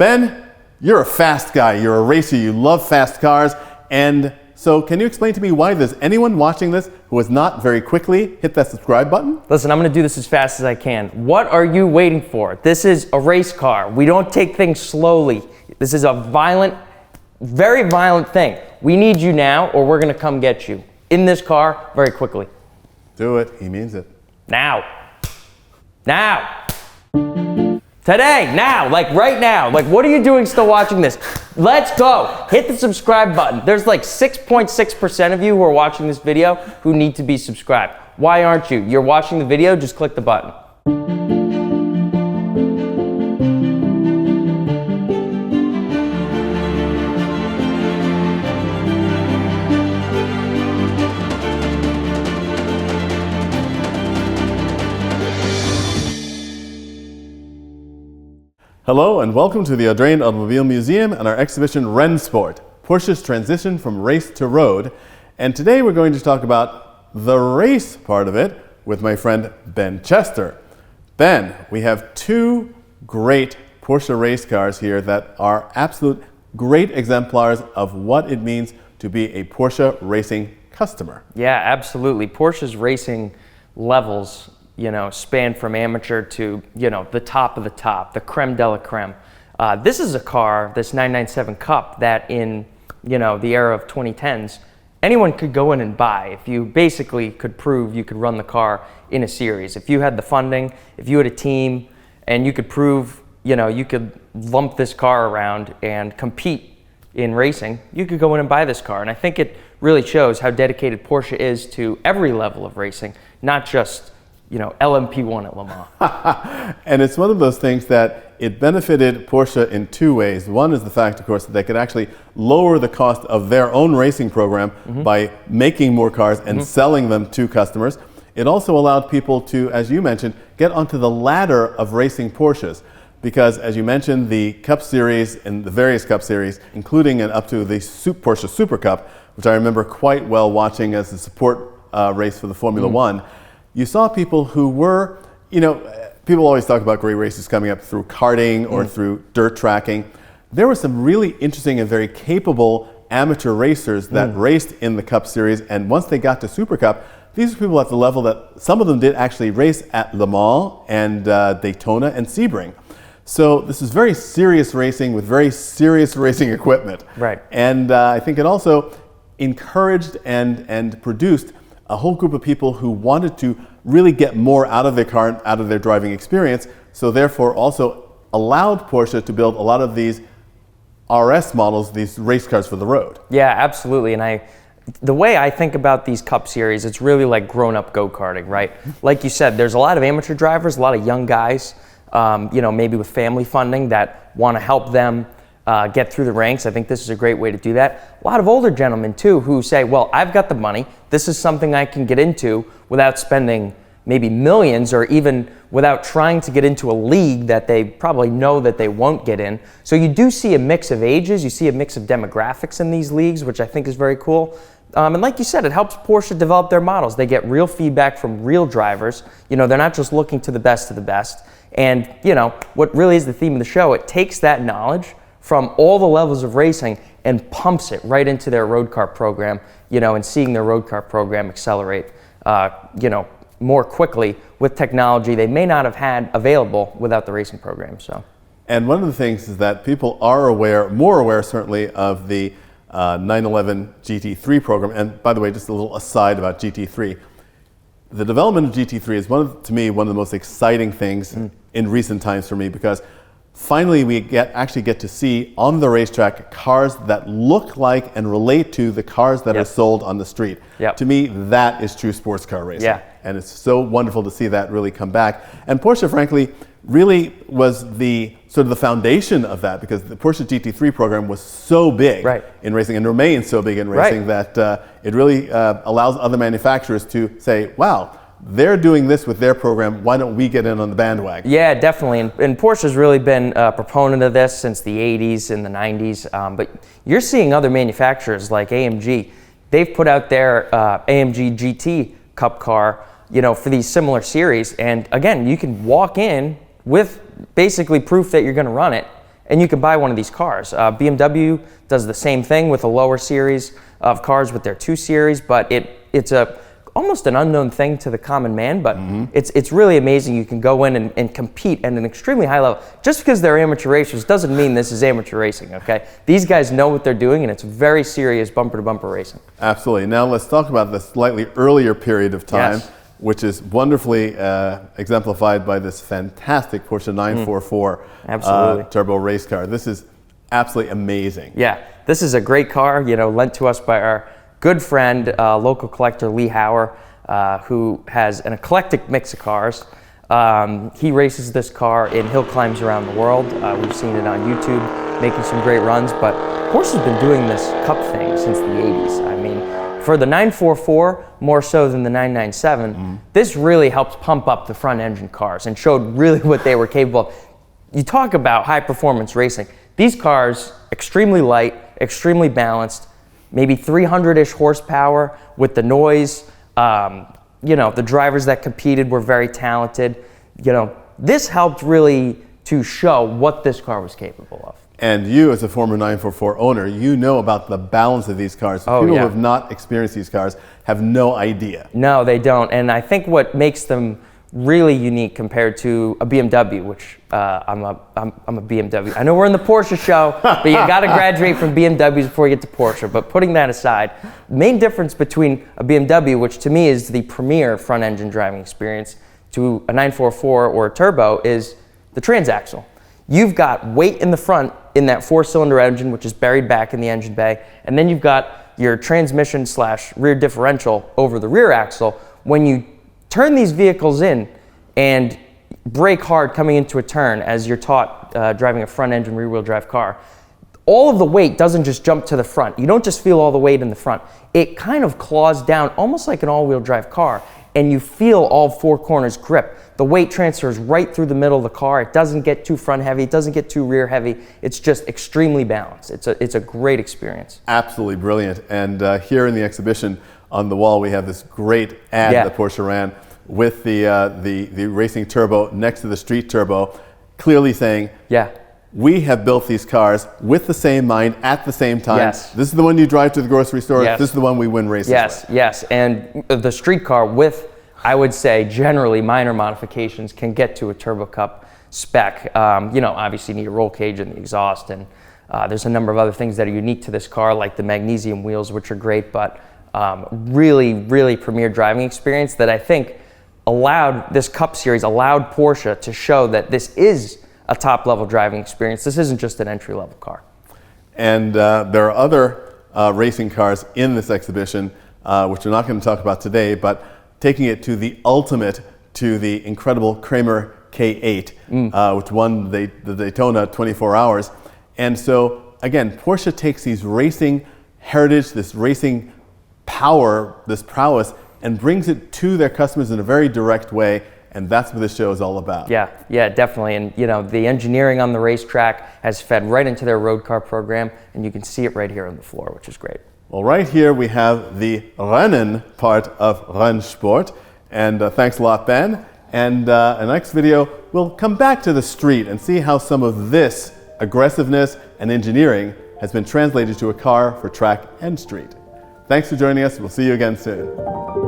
Ben, you're a fast guy, you're a racer, you love fast cars, and so can you explain to me why there's anyone watching this who has not very quickly hit that subscribe button? Listen, I'm going to do this as fast as I can. What are you waiting for? This is a race car. We don't take things slowly. This is a violent, very violent thing. We need you now or we're going to come get you in this car very quickly. Do it. He means it. Now. Now. Today, now, like right now. Like, what are you doing still watching this? Let's go. Hit the subscribe button. There's like 6.6% of you who are watching this video who need to be subscribed. Why aren't you? You're watching the video, just click the button. Hello and welcome to the Audrain Automobile Museum and our exhibition Rennsport, Porsche's transition from race to road. And today we're going to talk about the race part of it with my friend Ben Chester. Ben, we have two great Porsche race cars here that are absolute great exemplars of what it means to be a Porsche racing customer. Yeah, absolutely. Porsche's racing levels, span from amateur to, the top of the top, the creme de la creme. This is a car, this 997 Cup, that in, the era of 2010s, anyone could go in and buy if you basically could prove you could run the car in a series. If you had the funding, if you had a team, and you could prove, you could lump this car around and compete in racing, you could go in and buy this car. And I think it really shows how dedicated Porsche is to every level of racing, not just LMP1 at Le Mans. And it's one of those things that it benefited Porsche in two ways. One is the fact, of course, that they could actually lower the cost of their own racing program by making more cars and selling them to customers. It also allowed people to, as you mentioned, get onto the ladder of racing Porsches. Because, as you mentioned, the Cup Series and the various Cup Series, including and up to the Porsche Super Cup, which I remember quite well watching as a support race for the Formula One, you saw people who were, people always talk about great races coming up through karting or through dirt tracking. There were some really interesting and very capable amateur racers that raced in the Cup Series, and once they got to Super Cup, these were people at the level that some of them did actually race at Le Mans and Daytona and Sebring. So this is very serious racing with very serious racing equipment. Right. And I think it also encouraged and produced a whole group of people who wanted to really get more out of their car, out of their driving experience, so therefore also allowed Porsche to build a lot of these RS models, these race cars for the road. Yeah, absolutely. And the way I think about these Cup Series, it's really like grown-up go-karting, right? Like you said, there's a lot of amateur drivers, a lot of young guys, maybe with family funding that want to help them get through the ranks. I think this is a great way to do that. A lot of older gentlemen too who say, well, I've got the money. This is something I can get into without spending maybe millions or even without trying to get into a league that they probably know that they won't get in. So you do see a mix of ages, you see a mix of demographics in these leagues, which I think is very cool. And like you said, it helps Porsche develop their models. They get real feedback from real drivers. They're not just looking to the best of the best. And what really is the theme of the show, it takes that knowledge from all the levels of racing and pumps it right into their road car program, and seeing their road car program accelerate, more quickly with technology they may not have had available without the racing program. So. And one of the things is that people are more aware certainly of the 911 GT3 program. And by the way, just a little aside about GT3. The development of GT3 is to me one of the most exciting things in recent times for me, because finally we actually get to see on the racetrack cars that look like and relate to the cars that are sold on the street. To me, that is true sports car racing. And it's so wonderful to see that really come back. And Porsche, frankly, really was the sort of the foundation of that, because the Porsche GT3 program was so big in racing and remains so big in racing that it really allows other manufacturers to say, wow, they're doing this with their program, why don't we get in on the bandwagon? Yeah, definitely. And Porsche's really been a proponent of this since the 80s and the 90s. But you're seeing other manufacturers like AMG. They've put out their AMG GT Cup car, for these similar series. And again, you can walk in with basically proof that you're going to run it and you can buy one of these cars. BMW does the same thing with a lower series of cars with their 2 Series, but it's almost an unknown thing to the common man, but it's really amazing. You can go in and compete at an extremely high level. Just because they're amateur racers doesn't mean this is amateur racing, okay? These guys know what they're doing, and it's very serious bumper-to-bumper racing. Absolutely. Now let's talk about the slightly earlier period of time, which is wonderfully exemplified by this fantastic Porsche 944 turbo race car. This is absolutely amazing. Yeah, this is a great car, lent to us by our good friend, local collector Lee Hauer, who has an eclectic mix of cars. He races this car in hill climbs around the world. We've seen it on YouTube, making some great runs, but Porsche has been doing this Cup thing since the 80s. I mean, for the 944, more so than the 997, this really helped pump up the front engine cars and showed really what they were capable of. You talk about high performance racing. These cars, extremely light, extremely balanced, maybe 300-ish horsepower with the noise. The drivers that competed were very talented. This helped really to show what this car was capable of. And you, as a former 944 owner, you know about the balance of these cars. People who have not experienced these cars have no idea. No, they don't. And I think what makes them really unique compared to a BMW, which I'm a BMW. I know we're in the Porsche show, but you got to graduate from BMWs before you get to Porsche. But putting that aside, the main difference between a BMW, which to me is the premier front-engine driving experience, to a 944 or a turbo is the transaxle. You've got weight in the front in that 4-cylinder engine, which is buried back in the engine bay, and then you've got your transmission / rear differential over the rear axle. When you turn these vehicles in and brake hard coming into a turn, as you're taught driving a front-engine rear-wheel drive car, all of the weight doesn't just jump to the front. You don't just feel all the weight in the front. It kind of claws down almost like an all-wheel drive car, and you feel all 4 corners grip. The weight transfers right through the middle of the car. It doesn't get too front heavy. It doesn't get too rear heavy. It's just extremely balanced. It's a great experience. Absolutely brilliant. And here in the exhibition on the wall, we have this great ad that Porsche ran with the racing turbo next to the street turbo, clearly saying, we have built these cars with the same mind at the same time. This is the one you drive to the grocery store. This is the one we win races with. Yes. And the street car with, I would say, generally minor modifications can get to a Turbo Cup spec. Obviously you need a roll cage and the exhaust, and there's a number of other things that are unique to this car, like the magnesium wheels, which are great, but really, really premier driving experience that I think this Cup Series allowed Porsche to show that this is a top-level driving experience. This isn't just an entry-level car. And there are other racing cars in this exhibition, which we're not going to talk about today, but taking it to the ultimate, to the incredible Kramer K8, which won the Daytona 24 Hours. And so, again, Porsche takes these racing heritage, this racing power, this prowess, and brings it to their customers in a very direct way. And that's what this show is all about. Yeah, definitely. And the engineering on the racetrack has fed right into their road car program, and you can see it right here on the floor, which is great. Well, right here we have the Rennen part of Rennsport. And thanks a lot, Ben. And in the next video, we'll come back to the street and see how some of this aggressiveness and engineering has been translated to a car for track and street. Thanks for joining us. We'll see you again soon.